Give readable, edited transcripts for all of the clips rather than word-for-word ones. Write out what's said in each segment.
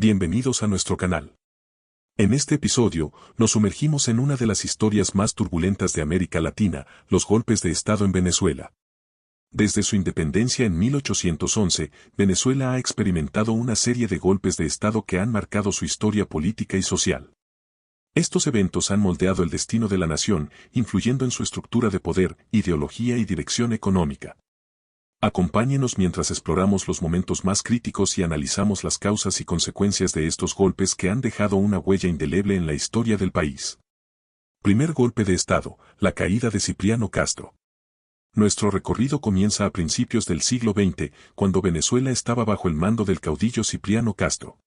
Bienvenidos a nuestro canal. En este episodio, nos sumergimos en una de las historias más turbulentas de América Latina, los golpes de Estado en Venezuela. Desde su independencia en 1811, Venezuela ha experimentado una serie de golpes de Estado que han marcado su historia política y social. Estos eventos han moldeado el destino de la nación, influyendo en su estructura de poder, ideología y dirección económica. Acompáñenos mientras exploramos los momentos más críticos y analizamos las causas y consecuencias de estos golpes que han dejado una huella indeleble en la historia del país. Primer golpe de Estado, la caída de Cipriano Castro. Nuestro recorrido comienza a principios del siglo XX, cuando Venezuela estaba bajo el mando del caudillo Cipriano Castro.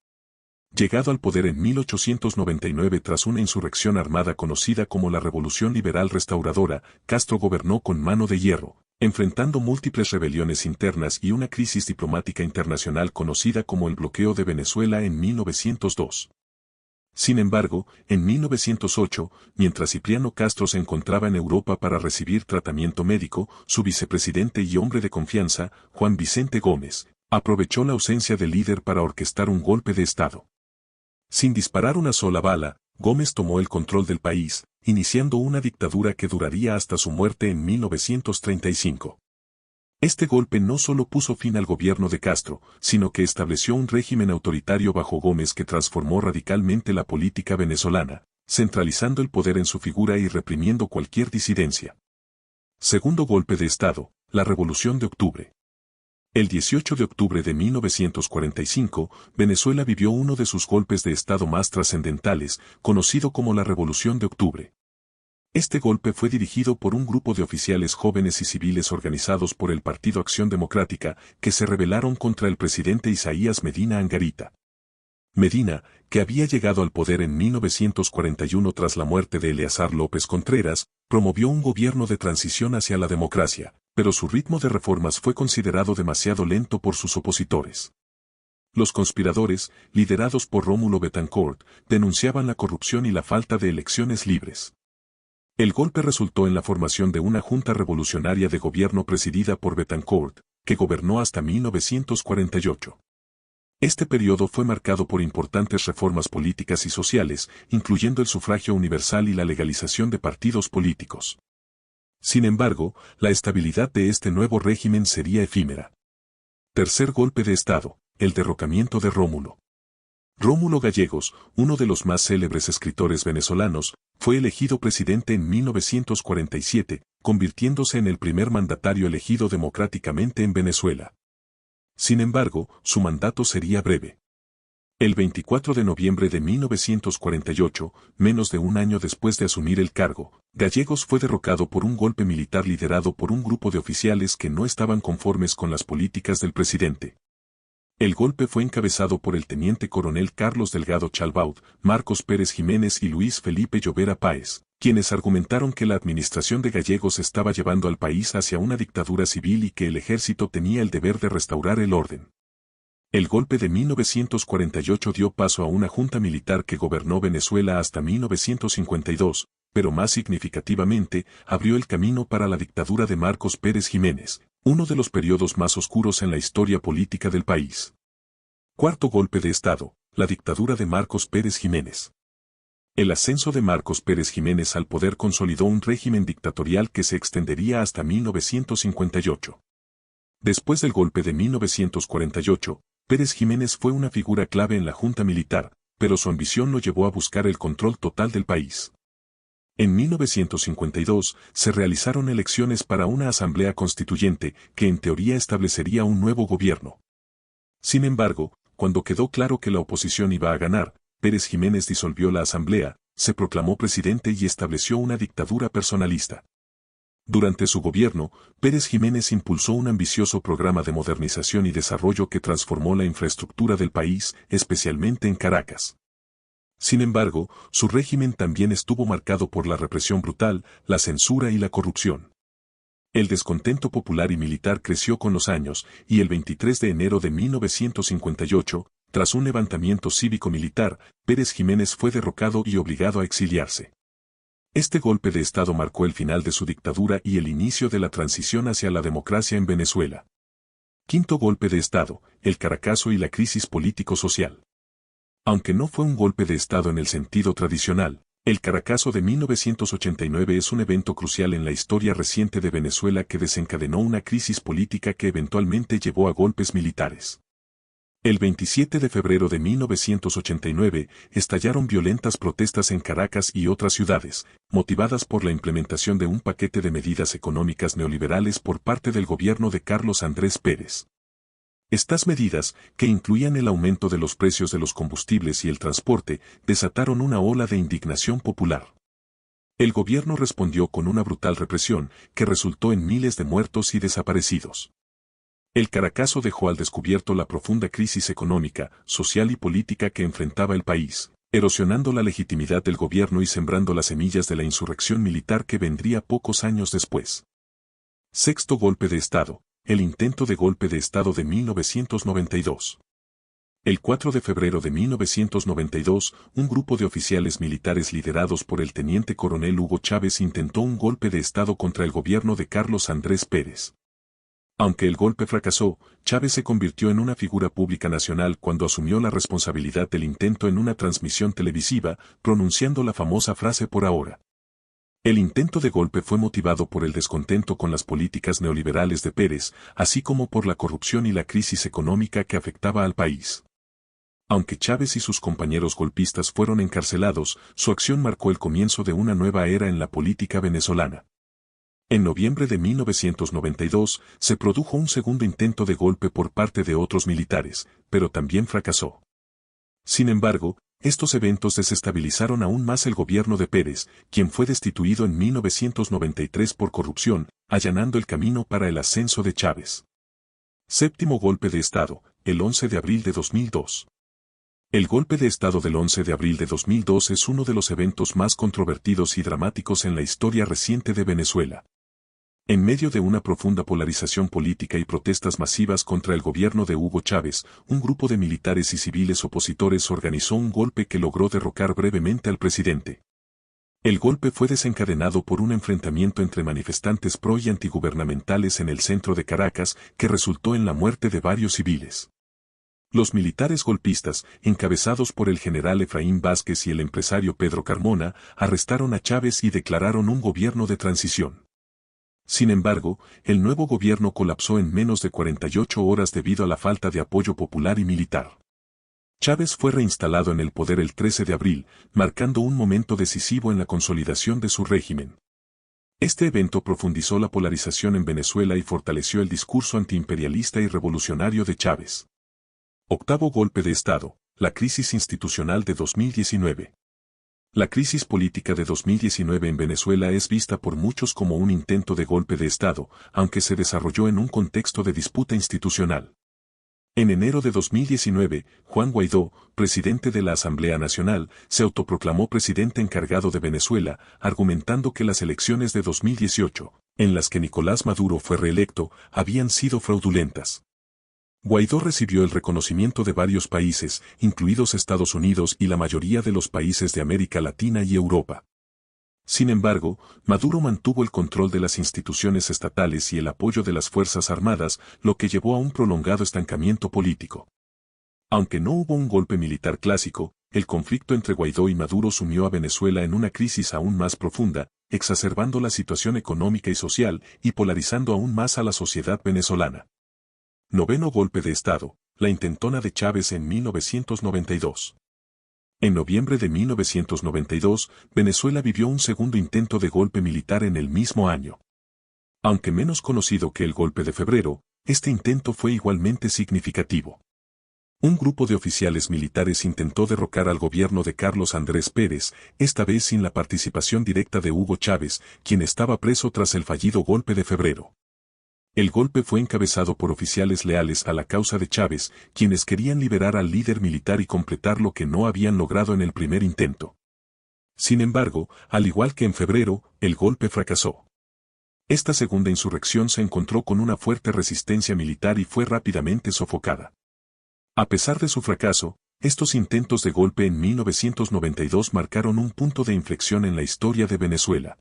Llegado al poder en 1899 tras una insurrección armada conocida como la Revolución Liberal Restauradora, Castro gobernó con mano de hierro, enfrentando múltiples rebeliones internas y una crisis diplomática internacional conocida como el bloqueo de Venezuela en 1902. Sin embargo, en 1908, mientras Cipriano Castro se encontraba en Europa para recibir tratamiento médico, su vicepresidente y hombre de confianza, Juan Vicente Gómez, aprovechó la ausencia del líder para orquestar un golpe de Estado. Sin disparar una sola bala, Gómez tomó el control del país, iniciando una dictadura que duraría hasta su muerte en 1935. Este golpe no solo puso fin al gobierno de Castro, sino que estableció un régimen autoritario bajo Gómez que transformó radicalmente la política venezolana, centralizando el poder en su figura y reprimiendo cualquier disidencia. Segundo golpe de Estado, la Revolución de Octubre. El 18 de octubre de 1945, Venezuela vivió uno de sus golpes de Estado más trascendentales, conocido como la Revolución de Octubre. Este golpe fue dirigido por un grupo de oficiales jóvenes y civiles organizados por el Partido Acción Democrática, que se rebelaron contra el presidente Isaías Medina Angarita. Medina, que había llegado al poder en 1941 tras la muerte de Eleazar López Contreras, promovió un gobierno de transición hacia la democracia, pero su ritmo de reformas fue considerado demasiado lento por sus opositores. Los conspiradores, liderados por Rómulo Betancourt, denunciaban la corrupción y la falta de elecciones libres. El golpe resultó en la formación de una junta revolucionaria de gobierno presidida por Betancourt, que gobernó hasta 1948. Este periodo fue marcado por importantes reformas políticas y sociales, incluyendo el sufragio universal y la legalización de partidos políticos. Sin embargo, la estabilidad de este nuevo régimen sería efímera. Tercer golpe de Estado, el derrocamiento de Rómulo. Rómulo Gallegos, uno de los más célebres escritores venezolanos, fue elegido presidente en 1947, convirtiéndose en el primer mandatario elegido democráticamente en Venezuela. Sin embargo, su mandato sería breve. El 24 de noviembre de 1948, menos de un año después de asumir el cargo, Gallegos fue derrocado por un golpe militar liderado por un grupo de oficiales que no estaban conformes con las políticas del presidente. El golpe fue encabezado por el teniente coronel Carlos Delgado Chalbaud, Marcos Pérez Jiménez y Luis Felipe Llovera Páez, quienes argumentaron que la administración de Gallegos estaba llevando al país hacia una dictadura civil y que el ejército tenía el deber de restaurar el orden. El golpe de 1948 dio paso a una junta militar que gobernó Venezuela hasta 1952, pero más significativamente, abrió el camino para la dictadura de Marcos Pérez Jiménez, uno de los periodos más oscuros en la historia política del país. Cuarto golpe de Estado, la dictadura de Marcos Pérez Jiménez. El ascenso de Marcos Pérez Jiménez al poder consolidó un régimen dictatorial que se extendería hasta 1958. Después del golpe de 1948, Pérez Jiménez fue una figura clave en la junta militar, pero su ambición lo llevó a buscar el control total del país. En 1952 se realizaron elecciones para una asamblea constituyente que en teoría establecería un nuevo gobierno. Sin embargo, cuando quedó claro que la oposición iba a ganar, Pérez Jiménez disolvió la asamblea, se proclamó presidente y estableció una dictadura personalista. Durante su gobierno, Pérez Jiménez impulsó un ambicioso programa de modernización y desarrollo que transformó la infraestructura del país, especialmente en Caracas. Sin embargo, su régimen también estuvo marcado por la represión brutal, la censura y la corrupción. El descontento popular y militar creció con los años, y el 23 de enero de 1958, tras un levantamiento cívico-militar, Pérez Jiménez fue derrocado y obligado a exiliarse. Este golpe de Estado marcó el final de su dictadura y el inicio de la transición hacia la democracia en Venezuela. Quinto golpe de Estado, el Caracazo y la crisis político-social. Aunque no fue un golpe de Estado en el sentido tradicional, el Caracazo de 1989 es un evento crucial en la historia reciente de Venezuela que desencadenó una crisis política que eventualmente llevó a golpes militares. El 27 de febrero de 1989 estallaron violentas protestas en Caracas y otras ciudades, motivadas por la implementación de un paquete de medidas económicas neoliberales por parte del gobierno de Carlos Andrés Pérez. Estas medidas, que incluían el aumento de los precios de los combustibles y el transporte, desataron una ola de indignación popular. El gobierno respondió con una brutal represión, que resultó en miles de muertos y desaparecidos. El Caracazo dejó al descubierto la profunda crisis económica, social y política que enfrentaba el país, erosionando la legitimidad del gobierno y sembrando las semillas de la insurrección militar que vendría pocos años después. Sexto golpe de Estado, el intento de golpe de Estado de 1992. El 4 de febrero de 1992, un grupo de oficiales militares liderados por el teniente coronel Hugo Chávez intentó un golpe de Estado contra el gobierno de Carlos Andrés Pérez. Aunque el golpe fracasó, Chávez se convirtió en una figura pública nacional cuando asumió la responsabilidad del intento en una transmisión televisiva, pronunciando la famosa frase "por ahora". El intento de golpe fue motivado por el descontento con las políticas neoliberales de Pérez, así como por la corrupción y la crisis económica que afectaba al país. Aunque Chávez y sus compañeros golpistas fueron encarcelados, su acción marcó el comienzo de una nueva era en la política venezolana. En noviembre de 1992 se produjo un segundo intento de golpe por parte de otros militares, pero también fracasó. Sin embargo, estos eventos desestabilizaron aún más el gobierno de Pérez, quien fue destituido en 1993 por corrupción, allanando el camino para el ascenso de Chávez. Séptimo golpe de Estado, el 11 de abril de 2002. El golpe de Estado del 11 de abril de 2002 es uno de los eventos más controvertidos y dramáticos en la historia reciente de Venezuela. En medio de una profunda polarización política y protestas masivas contra el gobierno de Hugo Chávez, un grupo de militares y civiles opositores organizó un golpe que logró derrocar brevemente al presidente. El golpe fue desencadenado por un enfrentamiento entre manifestantes pro y antigubernamentales en el centro de Caracas, que resultó en la muerte de varios civiles. Los militares golpistas, encabezados por el general Efraín Vázquez y el empresario Pedro Carmona, arrestaron a Chávez y declararon un gobierno de transición. Sin embargo, el nuevo gobierno colapsó en menos de 48 horas debido a la falta de apoyo popular y militar. Chávez fue reinstalado en el poder el 13 de abril, marcando un momento decisivo en la consolidación de su régimen. Este evento profundizó la polarización en Venezuela y fortaleció el discurso antiimperialista y revolucionario de Chávez. Octavo golpe de Estado, la crisis institucional de 2019. La crisis política de 2019 en Venezuela es vista por muchos como un intento de golpe de Estado, aunque se desarrolló en un contexto de disputa institucional. En enero de 2019, Juan Guaidó, presidente de la Asamblea Nacional, se autoproclamó presidente encargado de Venezuela, argumentando que las elecciones de 2018, en las que Nicolás Maduro fue reelecto, habían sido fraudulentas. Guaidó recibió el reconocimiento de varios países, incluidos Estados Unidos y la mayoría de los países de América Latina y Europa. Sin embargo, Maduro mantuvo el control de las instituciones estatales y el apoyo de las Fuerzas Armadas, lo que llevó a un prolongado estancamiento político. Aunque no hubo un golpe militar clásico, el conflicto entre Guaidó y Maduro sumió a Venezuela en una crisis aún más profunda, exacerbando la situación económica y social y polarizando aún más a la sociedad venezolana. Noveno golpe de Estado, la intentona de Chávez en 1992. En noviembre de 1992, Venezuela vivió un segundo intento de golpe militar en el mismo año. Aunque menos conocido que el golpe de febrero, este intento fue igualmente significativo. Un grupo de oficiales militares intentó derrocar al gobierno de Carlos Andrés Pérez, esta vez sin la participación directa de Hugo Chávez, quien estaba preso tras el fallido golpe de febrero. El golpe fue encabezado por oficiales leales a la causa de Chávez, quienes querían liberar al líder militar y completar lo que no habían logrado en el primer intento. Sin embargo, al igual que en febrero, el golpe fracasó. Esta segunda insurrección se encontró con una fuerte resistencia militar y fue rápidamente sofocada. A pesar de su fracaso, estos intentos de golpe en 1992 marcaron un punto de inflexión en la historia de Venezuela.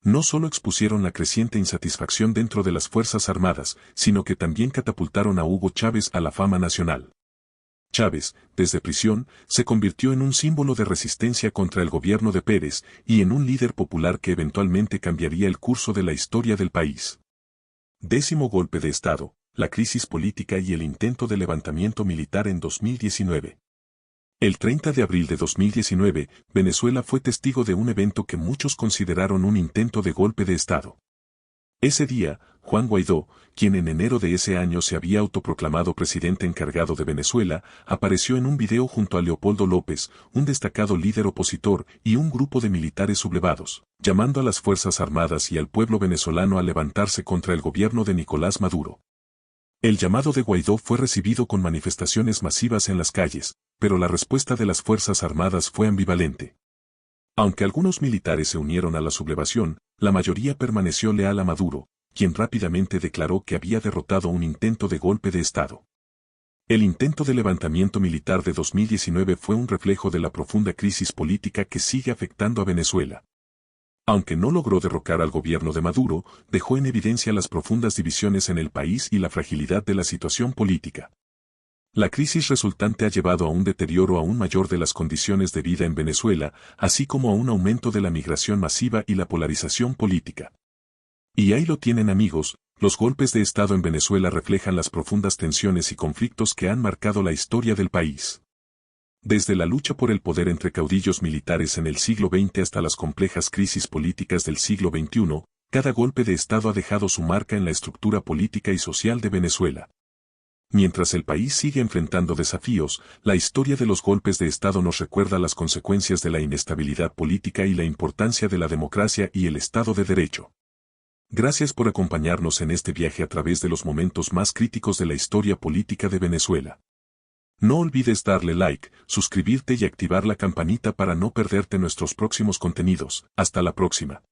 No solo expusieron la creciente insatisfacción dentro de las Fuerzas Armadas, sino que también catapultaron a Hugo Chávez a la fama nacional. Chávez, desde prisión, se convirtió en un símbolo de resistencia contra el gobierno de Pérez y en un líder popular que eventualmente cambiaría el curso de la historia del país. 10º golpe de Estado, la crisis política y el intento de levantamiento militar en 2019. El 30 de abril de 2019, Venezuela fue testigo de un evento que muchos consideraron un intento de golpe de Estado. Ese día, Juan Guaidó, quien en enero de ese año se había autoproclamado presidente encargado de Venezuela, apareció en un video junto a Leopoldo López, un destacado líder opositor y un grupo de militares sublevados, llamando a las Fuerzas Armadas y al pueblo venezolano a levantarse contra el gobierno de Nicolás Maduro. El llamado de Guaidó fue recibido con manifestaciones masivas en las calles, pero la respuesta de las Fuerzas Armadas fue ambivalente. Aunque algunos militares se unieron a la sublevación, la mayoría permaneció leal a Maduro, quien rápidamente declaró que había derrotado un intento de golpe de Estado. El intento de levantamiento militar de 2019 fue un reflejo de la profunda crisis política que sigue afectando a Venezuela. Aunque no logró derrocar al gobierno de Maduro, dejó en evidencia las profundas divisiones en el país y la fragilidad de la situación política. La crisis resultante ha llevado a un deterioro aún mayor de las condiciones de vida en Venezuela, así como a un aumento de la migración masiva y la polarización política. Y ahí lo tienen, amigos, los golpes de Estado en Venezuela reflejan las profundas tensiones y conflictos que han marcado la historia del país. Desde la lucha por el poder entre caudillos militares en el siglo XX hasta las complejas crisis políticas del siglo XXI, cada golpe de Estado ha dejado su marca en la estructura política y social de Venezuela. Mientras el país sigue enfrentando desafíos, la historia de los golpes de Estado nos recuerda las consecuencias de la inestabilidad política y la importancia de la democracia y el Estado de Derecho. Gracias por acompañarnos en este viaje a través de los momentos más críticos de la historia política de Venezuela. No olvides darle like, suscribirte y activar la campanita para no perderte nuestros próximos contenidos. Hasta la próxima.